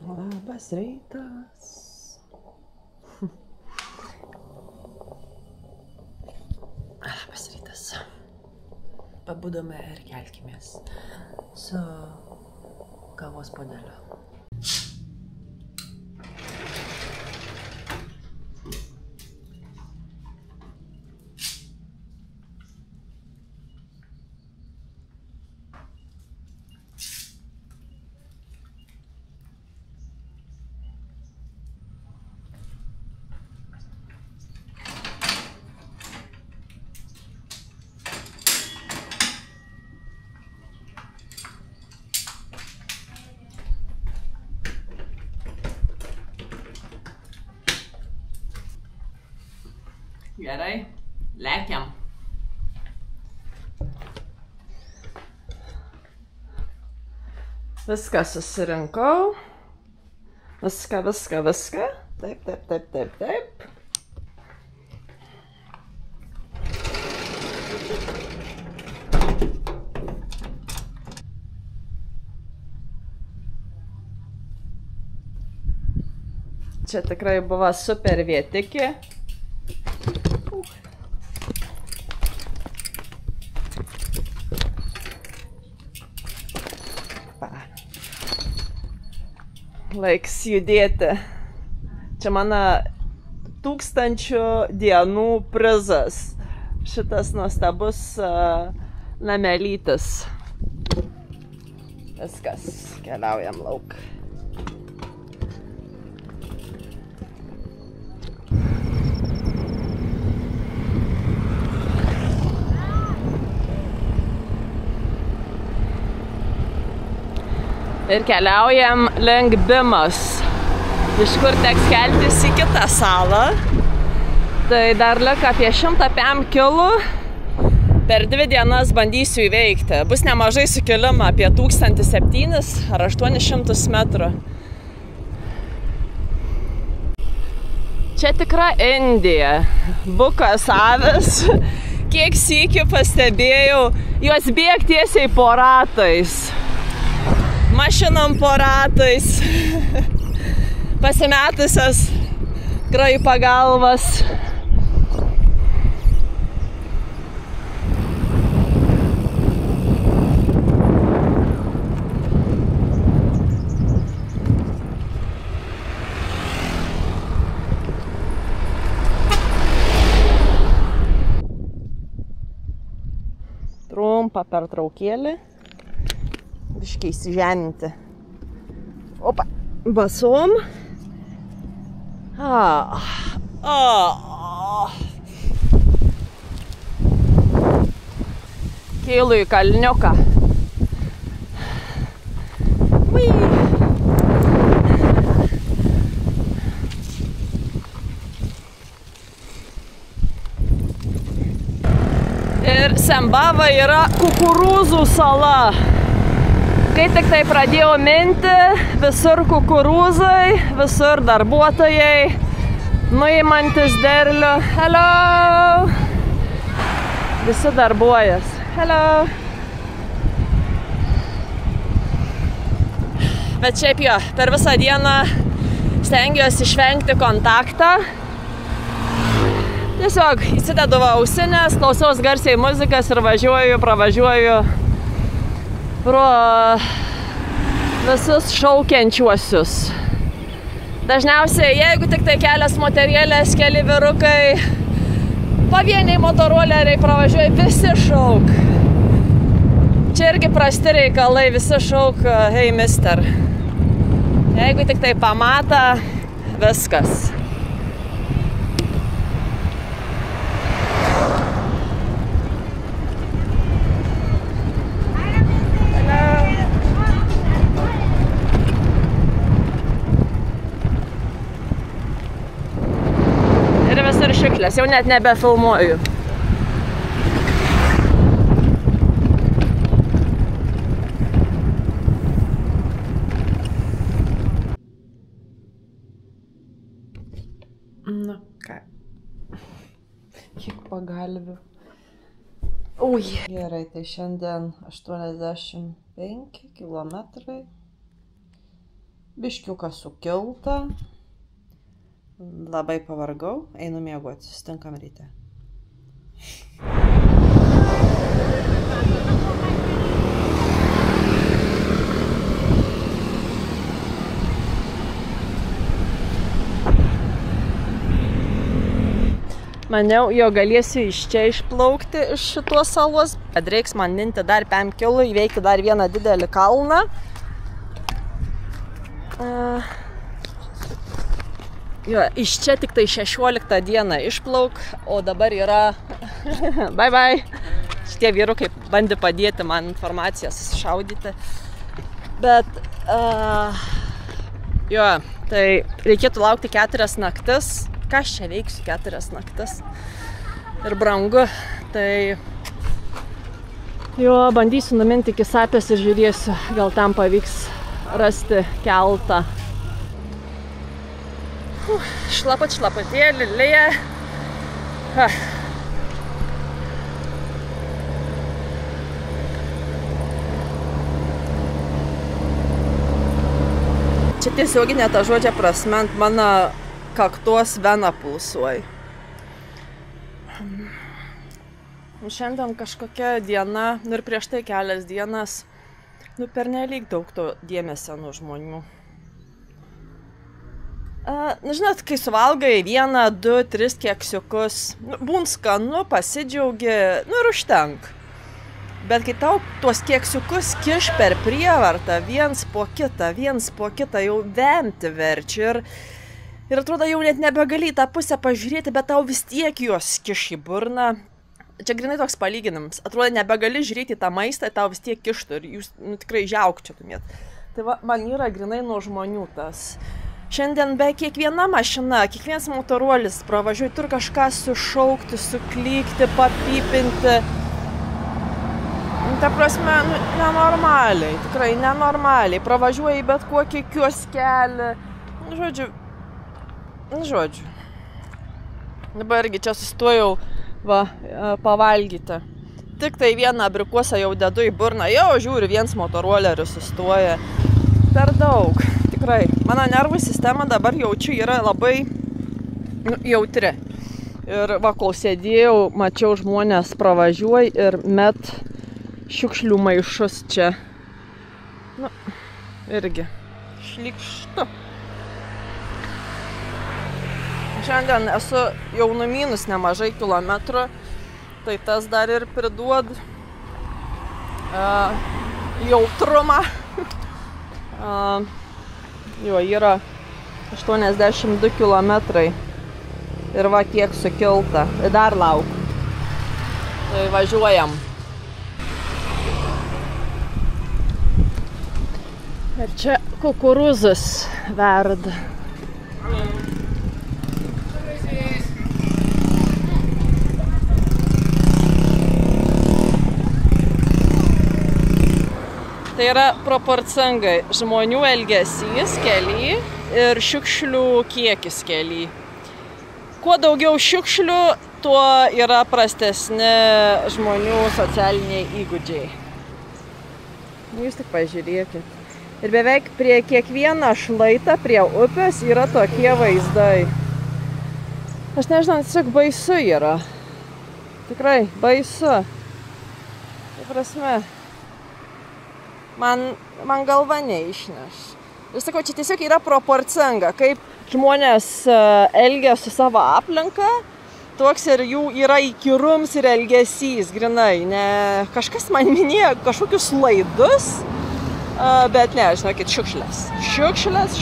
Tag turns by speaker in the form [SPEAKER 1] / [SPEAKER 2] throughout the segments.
[SPEAKER 1] Labas rytas. Labas rytas. Pabudome ir kelkimės su kavos puodeliu. Gerai, lekiam. Viską susirinkau. Viską. Taip. Čia tikrai buvo super vietikė. Laiks judėti. Čia mano 1000 dienų prizas. Šitas nuostabus namelytis. Viskas, keliaujam lauk. Ir keliaujam link Bimos, iš kur teks keltis į kitą salą. Tai dar liko apie 105 kilų. Per 2 dienas bandysiu įveikti. Bus nemažai sukilimą, apie 1700 ar 800 metrų. Čia tikra Indija. Bukas avis. Kiek sykių pastebėjau, juos bėg tiesiai po ratais. Mašinom po ratais, pasimetusios kraipo galvas. Trumpa pertraukėlė. Biškiai įsiženinti. Opa, basom. Kėlu į kalniuką. Ir Sembava yra kukurūzų sala. Kai tik tai pradėjau minti, visur kukurūzai, visur darbuotojai, nuimantis derlių. Hello! Visi darbuojas. Hello! Bet šiaip jo, per visą dieną stengiuosi išvengti kontaktą. Tiesiog įsidedu ausinės, klausaus garsiai muzikas ir pravažiuoju pro visus šaukiančiuosius. Dažniausiai, jeigu tik tai kelias moterėlės, keli vyrukai, pavieniai motoroleriai pravažiuoja, visi šauk. Čia irgi prasti reikalai, visi šauk, hey mister. Jeigu tik tai pamata, viskas. Šiukšlės, jau net nebefilmuoju. Na ką, kiek pagalvių. Ui. Gerai, tai šiandien 85 kilometrai. Biškiuką sukilta. Labai pavargau, einu miegoti, susitinkam ryte. Maniau, jo galėsiu iš čia išplaukti iš šitos salos, bet reiks man minti dar 5 kilų, įveikti dar vieną didelį kalną. Jo, iš čia tik tai 16 dieną išplauk, o dabar yra bye bye. Šitie vyrukai bandė padėti man informaciją susišaudyti. Bet jo, tai reikėtų laukti 4 naktis. Kas čia veiksiu 4 naktis. Ir brangu. Tai jo, bandysiu numinti iki Sapės ir žiūrėsiu, gal tam pavyks rasti keltą. Šlapatėlį, lyja. Čia tiesioginė ta žodžio prasme ant mano kaktos vena pulsuoja. Šiandien kažkokia diena, ir prieš tai kelias dienas, pernelyg daug to dėmesio nuo žmonių. Žinot, kai suvalgai 1, 2, 3 keksiukus, būn skanu, pasidžiaugi, ir užtenk. Bet kai tau tuos keksiukus kiš per prievartą, viens po kitą, jau vemti verčia. Ir atrodo, jau net nebegali į tą pusę pažiūrėti, bet tau vis tiek juos kiš į burną. Čia grinai toks palyginimas. Atrodo, nebegali žiūrėti į tą maistą, tau vis tiek kištų ir jūs tikrai žiaukčiotumėt. Tai va, man yra grinai nuo žmonių tas. Šiandien be kiekviena mašina, kiekvienas motoruolis pravažiuoja, turi kažką sušaukti, suklykti, papypinti. Ta prasme, nenormaliai, tikrai nenormaliai. Pravažiuoja į bet kokį kioskelį. Žodžiu. Dabar irgi čia sustojau pavalgyti. Tik tai vieną abrikosą jau dedu į burną. Jau žiūriu, viens motoruoleris sustoja. Per daug. Tikrai. Mano nervų sistema dabar jaučiu yra labai jautri. Ir kol sėdėjau, mačiau žmonės pravažiuoja ir met šiukšlių maišus čia. Irgi. Šlykštu. Šiandien esu jau numynus nemažai kilometrų, tai tas dar ir priduod jautrumą. Jo, yra 82 kilometrai ir va kiek sukilta. Dar lauk. Tai važiuojam. Ir čia kukurūzus verda. Tai yra proporcingai žmonių elgesys kely ir šiukšlių kiekis kely. Kuo daugiau šiukšlių, tuo yra prastesni žmonių socialiniai įgūdžiai. Jūs tik pažiūrėkit. Ir beveik prie kiekvieną šlaitą prie upės yra tokie vaizdai. Aš nežinau, tiesiog baisu yra. Tikrai baisu. Tai prasme. Man galva neišneš. Ir sakau, čia tiesiog yra proporcinga, kaip žmonės elgia su savo aplinka, toks ir jų yra įkyrums ir elgesys, grinai. Ne, kažkas man minėjo kažkokius laidus, bet ne, žinokit, šiukšlės. Šiukšlės.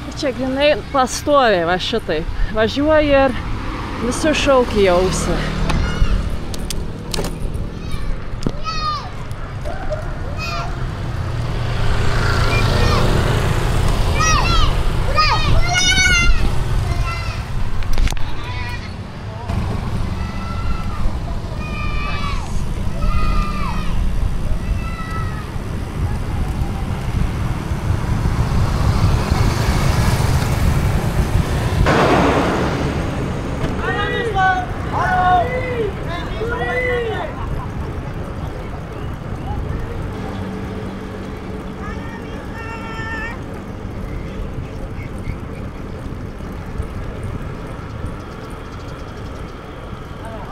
[SPEAKER 1] Ir čia grinai pastoviai va šitai. Važiuoja ir visur šaukia į ausį.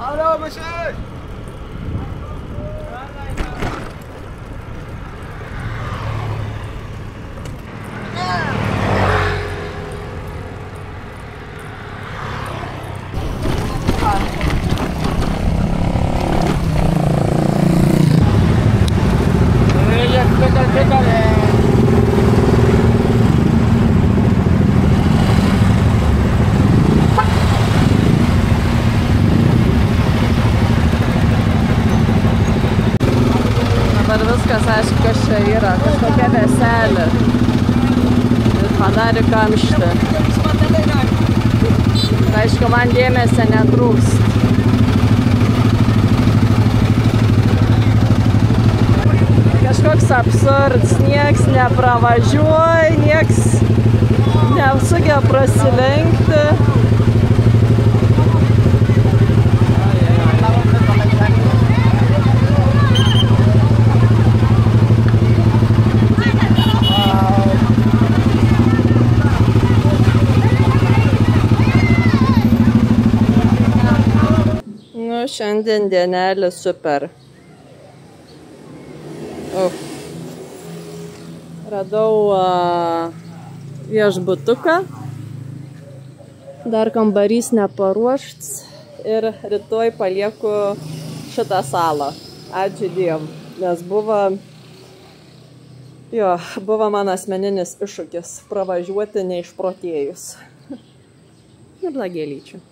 [SPEAKER 2] Alô, monsieur!
[SPEAKER 1] Dabar viskas aišku, kas čia yra, kažkokia veselė ir padarė kamštį. Aišku, man dėmesio netrūks. Kažkoks absurds, nieks nepravažiuoja, nieks nesugeba prasilenkti. Nu, šiandien dienelė super. Radau viešbutuką. Dar kambarys neparuošts. Ir rytoj palieku šitą salą. Ačiū Dievam. Nes buvo mano asmeninis iššūkis pravažiuoti neišprotėjus. Nebla gėlyčių.